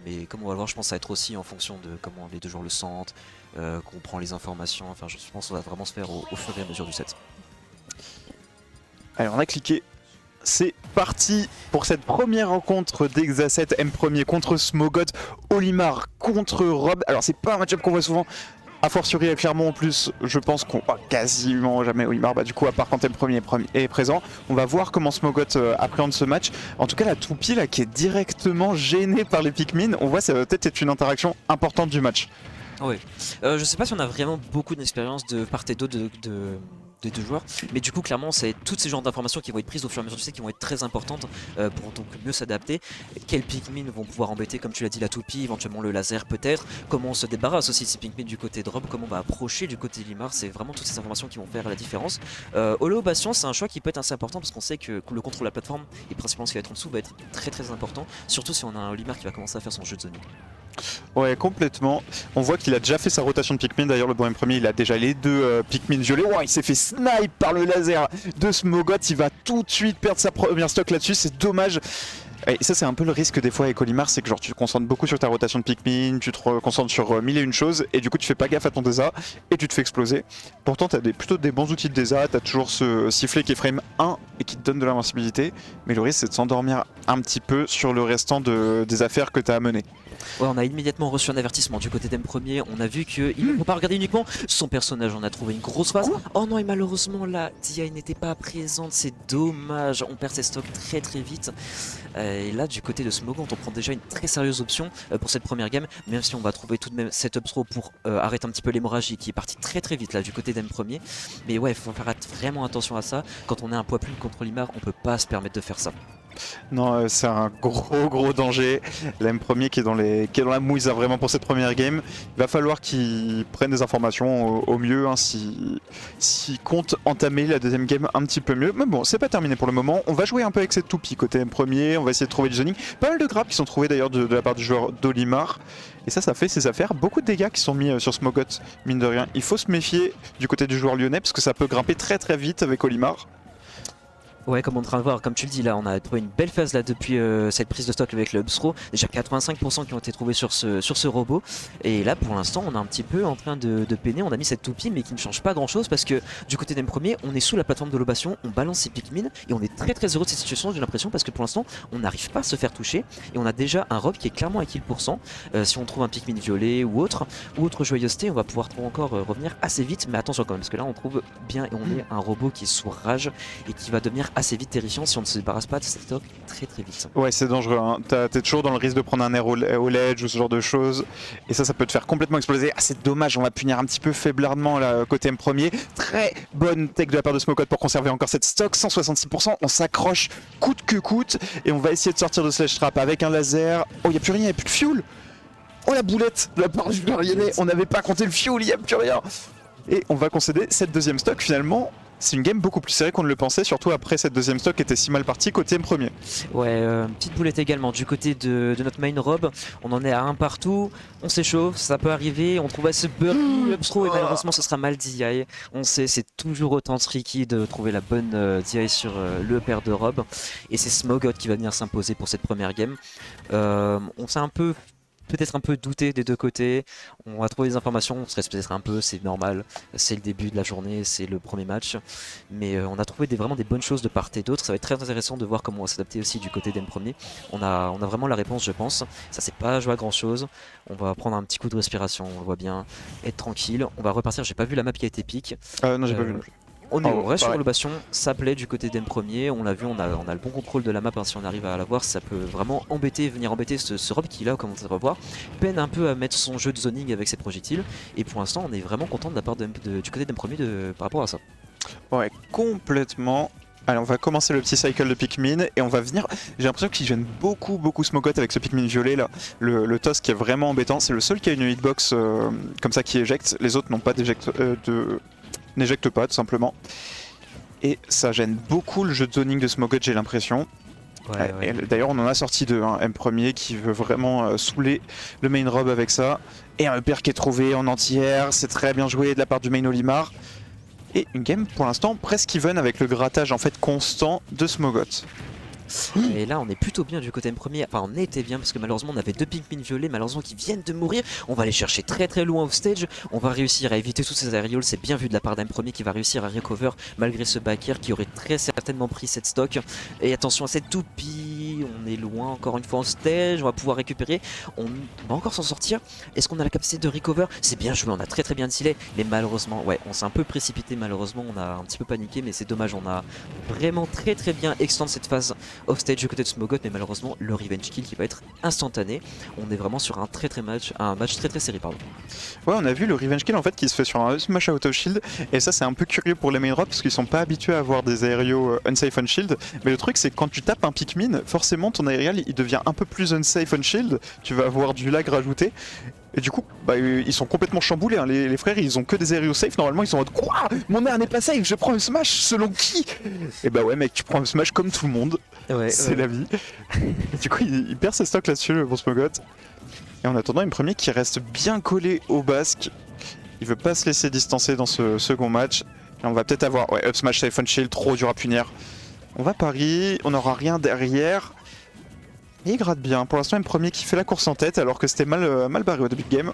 mais comme on va le voir, je pense que ça va être aussi en fonction de comment les deux joueurs le sentent, qu'on prend les informations, enfin je pense qu'on va vraiment se faire au fur et à mesure du set. Allez, on a cliqué. C'est parti pour cette première rencontre d'Exa7 M premier contre Smogot, Olimar contre Rob. Alors c'est pas un match-up qu'on voit souvent, a fortiori à Clermont en plus, je pense qu'on voit quasiment jamais Olimar, du coup à part quand M premier est présent. On va voir comment Smogot appréhende ce match. En tout cas la Toupie là qui est directement gênée par les Pikmin, on voit ça va peut-être être une interaction importante du match. Oui, je sais pas si on a vraiment beaucoup d'expérience de part et d'autre des deux joueurs, mais du coup clairement c'est toutes ces genres d'informations qui vont être prises au fur et à mesure du set qui vont être très importantes pour donc mieux s'adapter. Quels Pikmin vont pouvoir embêter, comme tu l'as dit, la toupie, éventuellement le laser peut-être, comment on se débarrasse aussi de ces Pikmin du côté de Rob, comment on va approcher du côté de Limar, c'est vraiment toutes ces informations qui vont faire la différence. Holo Bastion c'est un choix qui peut être assez important parce qu'on sait que le contrôle de la plateforme et principalement ce qui va être en dessous va être très important, surtout si on a un Olimar qui va commencer à faire son jeu de zoning. Ouais, complètement. On voit qu'il a déjà fait sa rotation de Pikmin. D'ailleurs, le bon premier, il a déjà les deux Pikmin violets. Wow, il s'est fait snipe par le laser de Smogot. Il va tout de suite perdre sa première stock là-dessus. C'est dommage. Et ça, c'est un peu le risque des fois avec Olimar, c'est que genre tu te concentres beaucoup sur ta rotation de Pikmin, tu te concentres sur mille et une choses, et du coup tu fais pas gaffe à ton DESA et tu te fais exploser. Pourtant, tu as plutôt des bons outils de DESA, tu as toujours ce sifflet qui est frame 1 et qui te donne de l'invincibilité, mais le risque c'est de s'endormir un petit peu sur le restant des affaires que tu as à mener. Ouais, on a immédiatement reçu un avertissement du côté d'M premier. On a vu qu'il ne faut pas regarder uniquement son personnage. On a trouvé une grosse phase. Oh non, et malheureusement, là, DI n'était pas présente. C'est dommage. On perd ses stocks très vite. Et là, du côté de Smogot, on prend déjà une très sérieuse option pour cette première game. Même si on va trouver tout de même setup throw pour arrêter un petit peu l'hémorragie qui est partie très vite là du côté d'M premier. Mais ouais, il faut faire vraiment attention à ça. Quand on est un poids plume contre Limar, on peut pas se permettre de faire ça. Non, c'est un gros danger. L'M premier qui est dans la mouise vraiment pour cette première game. Il va falloir qu'il prenne des informations au mieux hein, s'il compte entamer la deuxième game un petit peu mieux. Mais bon, c'est pas terminé pour le moment. On va jouer un peu avec cette toupie côté M premier. On va essayer de trouver du zoning. Pas mal de grappes qui sont trouvées d'ailleurs de la part du joueur d'Olimar. Et ça fait ses affaires. Beaucoup de dégâts qui sont mis sur Smogot, mine de rien. Il faut se méfier du côté du joueur lyonnais parce que ça peut grimper très vite avec Olimar. Ouais, comme on est en train de voir, comme tu le dis là, on a trouvé une belle phase là depuis cette prise de stock avec le Upstro. Déjà 85% qui ont été trouvés sur ce robot. Et là pour l'instant on est un petit peu en train de peiner. On a mis cette toupie mais qui ne change pas grand chose parce que du côté d'M premier, on est sous la plateforme de l'obation, on balance ses Pikmin et on est très heureux de cette situation, j'ai l'impression, parce que pour l'instant on n'arrive pas à se faire toucher. Et on a déjà un Rob qui est clairement à kill %. Si on trouve un Pikmin violet ou autre joyeuseté, on va pouvoir encore revenir assez vite. Mais attention quand même, parce que là on trouve bien et on est un robot qui est sous rage et qui va devenir assez vite terrifiant si on ne se débarrasse pas de cette stock très vite. Ouais, c'est dangereux, hein. T'es toujours dans le risque de prendre un air au ledge ou ce genre de choses, et ça peut te faire complètement exploser. Ah, c'est dommage, on va punir un petit peu faiblement là, côté M premier. Très bonne tech de la part de Smogot pour conserver encore cette stock, 166%, on s'accroche coûte que coûte, et on va essayer de sortir de Sledge Trap avec un laser. Oh, il n'y a plus rien, il n'y a plus de fuel. Oh, la boulette de la part du joueur lyonnais, on n'avait pas compté le fuel, il n'y a plus rien. Et on va concéder cette deuxième stock finalement. C'est une game beaucoup plus serrée qu'on ne le pensait, surtout après cette deuxième stock qui était si mal partie côté M premier. Ouais, petite boulette également du côté de notre main Rob. On en est à un partout, on s'échauffe, ça peut arriver, on trouve ce Burky Upstro et malheureusement ce sera mal DI. On sait, c'est toujours autant tricky de trouver la bonne DI sur le pair de Rob. Et c'est Smogot qui va venir s'imposer pour cette première game. On s'est peut-être un peu douté des deux côtés, on va trouver des informations, on stresse peut-être un peu, c'est normal, c'est le début de la journée, c'est le premier match, mais on a trouvé vraiment des bonnes choses de part et d'autre. Ça va être très intéressant de voir comment on va s'adapter aussi du côté d'M premier. On a vraiment la réponse, je pense. Ça c'est pas joué à grand chose, on va prendre un petit coup de respiration, on le voit bien, être tranquille, on va repartir. J'ai pas vu la map qui a été pique. Non, j'ai pas vu non plus. On reste sur le bastion, ça plaît du côté d'M premier, on l'a vu, on a le bon contrôle de la map, hein, si on arrive à la voir, ça peut vraiment venir embêter ce Rob qui là, comme on va revoir, peine un peu à mettre son jeu de zoning avec ses projectiles, et pour l'instant on est vraiment content de la part du côté d'M premier par rapport à ça. Ouais, complètement. Allez, on va commencer le petit cycle de Pikmin et on va venir. J'ai l'impression qu'il gêne beaucoup Smogot avec ce Pikmin violet là. Le toss qui est vraiment embêtant, c'est le seul qui a une hitbox comme ça qui éjecte, les autres n'ont pas n'éjecte pas tout simplement. Et ça gêne beaucoup le jeu de zoning de Smogot, j'ai l'impression. Ouais. D'ailleurs on en a sorti deux, hein. M premier qui veut vraiment saouler le main Rob avec ça. Et un EPR qui est trouvé en entière, c'est très bien joué de la part du main Olimar. Et une game pour l'instant presque even avec le grattage en fait constant de Smogot. Et là, on est plutôt bien du côté premier. Enfin, on était bien parce que malheureusement, on avait 2 Pikmin violets, malheureusement, qui viennent de mourir. On va aller chercher très très loin au stage. On va réussir à éviter tous ces aerials. C'est bien vu de la part d'un premier qui va réussir à recover malgré ce back air qui aurait très certainement pris cette stock. Et attention à cette toupie. On est loin encore une fois en stage. On va pouvoir récupérer. On va encore s'en sortir. Est-ce qu'on a la capacité de recover? C'est bien joué. On a très très bien dealé. Mais malheureusement, ouais, on s'est un peu précipité. Malheureusement, on a un petit peu paniqué. Mais c'est dommage. On a vraiment très très bien extend cette phase off stage du côté de Smogot. Mais malheureusement, le revenge kill qui va être instantané. On est vraiment sur un match très très serré, pardon. Ouais, on a vu le revenge kill en fait qui se fait sur un smash out of shield, et ça c'est un peu curieux pour les main drop parce qu'ils sont pas habitués à avoir des aériaux unsafe on shield. Mais le truc c'est que quand tu tapes un Pikmin, forcément ton aérial il devient un peu plus unsafe on shield, tu vas avoir du lag rajouté. Et du coup, bah, ils sont complètement chamboulés, hein. Les frères ils ont que des aériaux safe, normalement ils sont en mode quoi, mon air n'est pas safe, je prends un smash selon qui? Et bah ouais mec, tu prends un smash comme tout le monde, Ouais, c'est la vie. Du coup il perd ses stocks là-dessus le bon Smogot. Et en attendant, une premier qui reste bien collé au basque. Il veut pas se laisser distancer dans ce second match. Et on va peut-être avoir up smash Siphon Shield, trop dur à punir. On va pari, on n'aura rien derrière. Et il gratte bien. Pour l'instant, une premier qui fait la course en tête alors que c'était mal barré au début de game.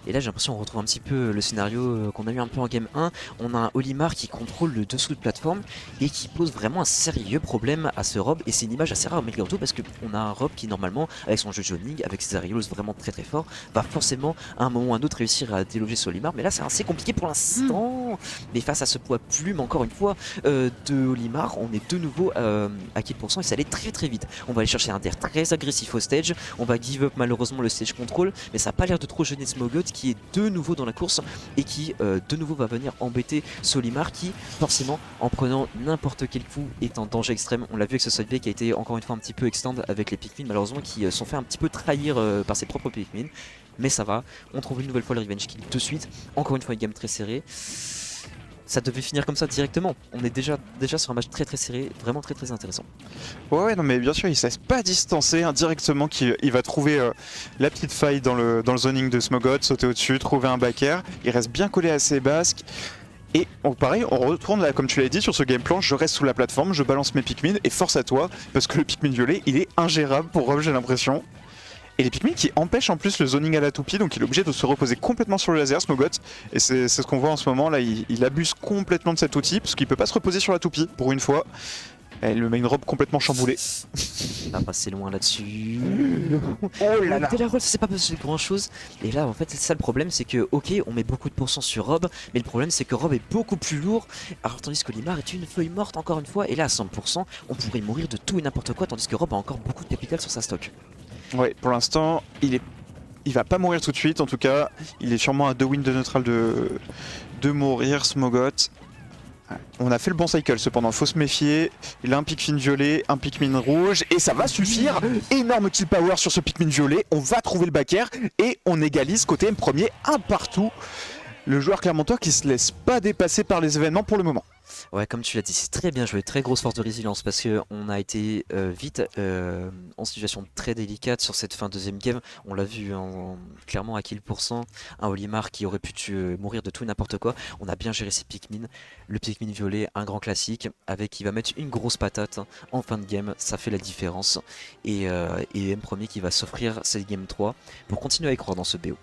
Et là j'ai l'impression qu'on retrouve un petit peu le scénario qu'on a eu un peu en game 1. On a un Olimar qui contrôle le dessous de plateforme et qui pose vraiment un sérieux problème à ce Rob. Et c'est une image assez rare malgré tout parce qu'on a un Rob qui normalement avec son jeu de zoning, avec ses aerials vraiment très très forts, va forcément à un moment ou à un autre réussir à déloger ce Olimar. Mais là c'est assez compliqué pour l'instant. Mais face à ce poids plume encore une fois de Olimar, on est de nouveau à kill % et ça allait très très vite. On va aller chercher un DR très agressif au stage. On va give up malheureusement le stage control, mais ça n'a pas l'air de trop gêner Smogot qui est de nouveau dans la course et qui de nouveau va venir embêter Solimar qui forcément en prenant n'importe quel coup est en danger extrême. On l'a vu avec ce side B qui a été encore une fois un petit peu extend avec les Pikmin malheureusement qui sont fait un petit peu trahir par ses propres Pikmin. Mais ça va, on trouve une nouvelle fois le revenge kill de suite. Encore une fois une game très serrée. Ça devait finir comme ça directement. On est déjà sur un match très très serré, vraiment très très intéressant. Ouais, non mais bien sûr il ne se laisse pas distancer indirectement, il va trouver la petite faille dans le zoning de Smogot, sauter au-dessus, trouver un back air. Il reste bien collé à ses basques. Et pareil, on retourne là, comme tu l'as dit, sur ce game plan, je reste sous la plateforme, je balance mes Pikmin et force à toi, parce que le Pikmin violet il est ingérable pour Rob, j'ai l'impression. Et les Pikmin qui empêchent en plus le zoning à la toupie, donc il est obligé de se reposer complètement sur le laser, Smogot. Et c'est ce qu'on voit en ce moment, là il abuse complètement de cet outil, parce qu'il peut pas se reposer sur la toupie, pour une fois. Et le main robe complètement chamboulé. On va passer loin là-dessus. Oh là là. Dès la roll, c'est pas passé grand chose. Et là, en fait, c'est ça le problème, c'est que, ok, on met beaucoup de pourcents sur Rob, mais le problème, c'est que Rob est beaucoup plus lourd. Alors, tandis que Olimar est une feuille morte, encore une fois, et là, à 100%, on pourrait mourir de tout et n'importe quoi, tandis que Rob a encore beaucoup de capital sur sa stock. Ouais, pour l'instant, il va pas mourir tout de suite, en tout cas, il est sûrement à 2 wins de neutral de mourir, Smogot. On a fait le bon cycle cependant, faut se méfier. Il a un Pikmin violet, un Pikmin rouge et ça va suffire. Énorme kill power sur ce Pikmin violet, on va trouver le back air et on égalise côté M premier, un partout. Le joueur clermontois qui se laisse pas dépasser par les événements pour le moment. Ouais, comme tu l'as dit, c'est très bien joué, très grosse force de résilience parce qu'on a été vite en situation très délicate sur cette fin de deuxième game. On l'a vu clairement à kill %, un Olimar qui aurait pu mourir de tout et n'importe quoi. On a bien géré ses Pikmin. Le Pikmin violet, un grand classique, avec qui va mettre une grosse patate en fin de game, ça fait la différence. Et M premier qui va s'offrir cette game 3 pour continuer à y croire dans ce BO.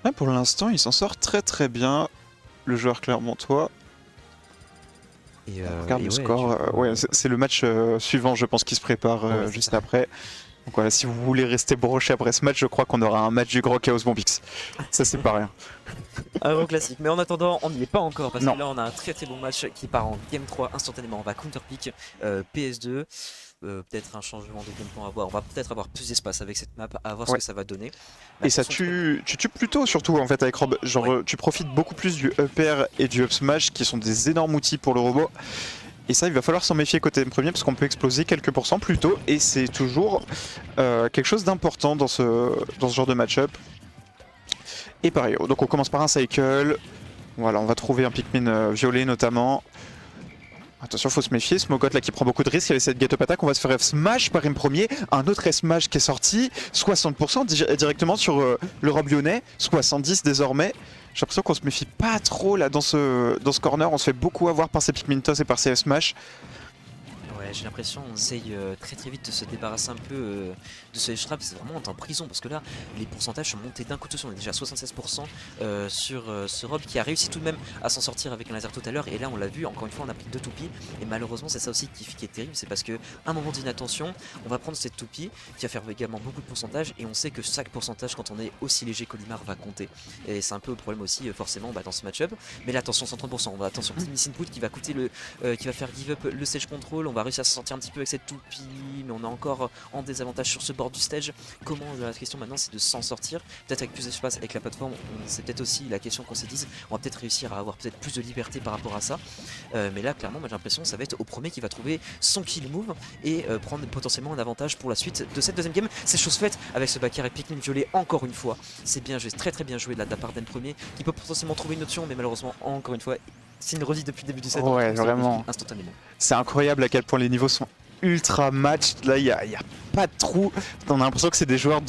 Ouais, pour l'instant, il s'en sort très très bien, le joueur clermontois. Regarde le score, ouais, c'est le match suivant je pense qui se prépare juste après. Donc voilà, si vous voulez rester broché après ce match, je crois qu'on aura un match du gros Chaos Bombix. Ça c'est pas rien. Un gros classique, mais en attendant on n'y est pas encore parce Non. que là on a un très très bon match qui part en game 3 instantanément. On va counter pick PS2. Peut-être un changement de game plan à voir. On va peut-être avoir plus d'espace avec cette map, à voir ce que ça va donner. Et ça tu tues plutôt surtout en fait avec Rob. Genre tu profites beaucoup plus du up air et du up smash qui sont des énormes outils pour le robot. Et ça il va falloir s'en méfier côté premier parce qu'on peut exploser quelques pourcents plus tôt. Et c'est toujours quelque chose d'important dans ce genre de match-up. Et pareil, donc on commence par un cycle. Voilà, on va trouver un Pikmin violet notamment. Attention, faut se méfier, Smogot là qui prend beaucoup de risques avec cette get-up attack, on va se faire F-Smash par M premier, un autre F-Smash qui est sorti, 60% directement sur le Rob lyonnais, 70 désormais. J'ai l'impression qu'on se méfie pas trop là dans ce corner, on se fait beaucoup avoir par ses Pikmin Toss et par ses F-Smash. Ouais, j'ai l'impression on essaye très vite de se débarrasser un peu de ce Edge Trap. C'est vraiment en prison parce que là, les pourcentages sont montés d'un coup de suite. On est déjà à 76% sur ce Rob qui a réussi tout de même à s'en sortir avec un laser tout à l'heure. Et là, on l'a vu, encore une fois, on a pris 2 toupies. Et malheureusement, c'est ça aussi qui est terrible. C'est parce qu'à un moment d'inattention, on va prendre cette toupie qui va faire également beaucoup de pourcentage. Et on sait que chaque pourcentage, quand on est aussi léger qu'Olimar, va compter. Et c'est un peu le problème aussi, forcément, dans ce match-up. Mais là, attention, 130%. On va attention, petit miss input qui va coûter qui va faire give up le stage control. On va réussir à se sortir un petit peu avec cette toupie, mais on est encore en désavantage sur ce bord du stage. Comment, la question maintenant, c'est de s'en sortir, peut-être avec plus d'espace avec la plateforme. C'est peut-être aussi la question qu'on s'est dit, on va peut-être réussir à avoir peut-être plus de liberté par rapport à ça. Mais là, clairement, moi j'ai l'impression que ça va être au premier qui va trouver son kill move et prendre potentiellement un avantage pour la suite de cette deuxième game. C'est chose faite avec ce backer et Pikmin violet encore une fois. C'est bien joué, très bien joué de la part d'En premier, qui peut potentiellement trouver une option, mais malheureusement, encore une fois, c'est une redit depuis le début du set. Ouais, vraiment. Instantanément. C'est incroyable à quel point les niveaux sont ultra match. Là, il y a pas de trou. On a l'impression que c'est des joueurs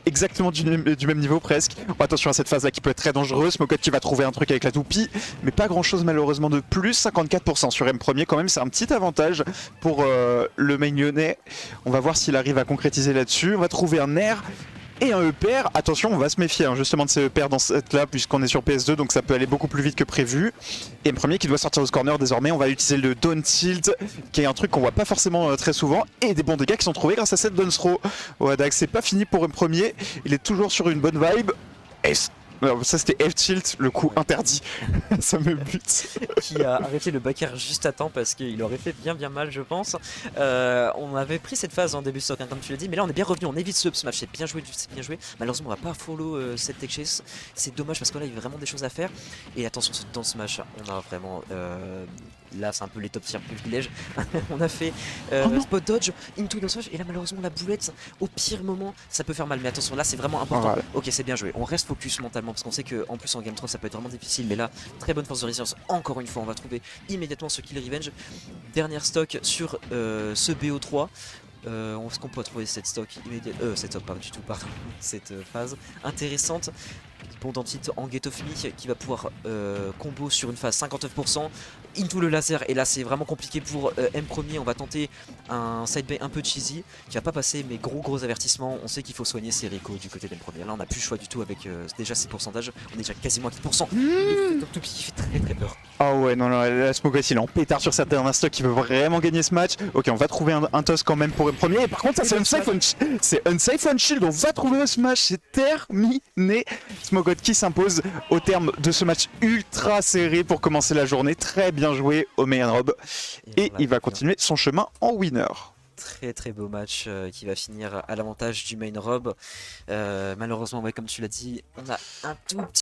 exactement du même niveau presque. Bon, attention à cette phase là qui peut être très dangereuse. Smogot qui va trouver un truc avec la toupie, mais pas grand chose malheureusement de plus. 54% sur M premier quand même, c'est un petit avantage pour le main lyonnais. On va voir s'il arrive à concrétiser là-dessus. On va trouver un air et un EPR. Attention, on va se méfier justement de ces EPR dans cette là puisqu'on est sur PS2, donc ça peut aller beaucoup plus vite que prévu. Et M premier qui doit sortir au corner désormais. On va utiliser le down tilt qui est un truc qu'on voit pas forcément très souvent, et des bons dégâts qui sont trouvés grâce à cette down throw. Wadax, c'est pas fini pour M premier, il est toujours sur une bonne vibe. Et alors, ça c'était F-tilt, le coup interdit. Ça me bute. Qui a arrêté le backer juste à temps parce qu'il aurait fait bien mal je pense. On avait pris cette phase en début de stock comme tu l'as dit, mais là on est bien revenu, on évite ce match, c'est bien joué. Malheureusement on va pas follow cette tech chase, c'est dommage parce que là il y a vraiment des choses à faire. Et attention dans ce match, on a vraiment là c'est un peu les top tier privilèges. On a fait spot dodge into dans ce match, et là malheureusement la boulette au pire moment ça peut faire mal, mais attention là c'est vraiment important. Voilà. Ok, c'est bien joué, on reste focus mentalement parce qu'on sait qu'en plus en game 3 ça peut être vraiment difficile, mais là très bonne force de résilience. Encore une fois on va trouver immédiatement ce kill revenge. Dernière stock sur ce BO3. Est-ce qu'on peut trouver cette stock immédiate, cette stock pas du tout, pardon, cette phase intéressante. Bon tilt en Gate of Me qui va pouvoir combo sur une phase 59% into le laser, et là c'est vraiment compliqué pour M premier. On va tenter un side bay un peu cheesy qui va pas passer, mais gros avertissement. On sait qu'il faut soigner ses Rico du côté d'M premier. Là on n'a plus le choix du tout avec déjà ces pourcentages, on est déjà quasiment à 10%. Donc Toupie qui fait très peur. Ah ouais, non, la Smogot il est en pétard sur cette dernière stock, il veut vraiment gagner ce match. Ok, on va trouver un toss quand même pour M premier. Et par contre, ça c'est unsafe on shield. On va trouver ce match, c'est terminé. Smogot qui s'impose au terme de ce match ultra serré pour commencer la journée. Très bien joué au main rob. Et il va continuer son chemin en winner. Très beau match qui va finir à l'avantage du main rob. Malheureusement, ouais, comme tu l'as dit, on a un tout petit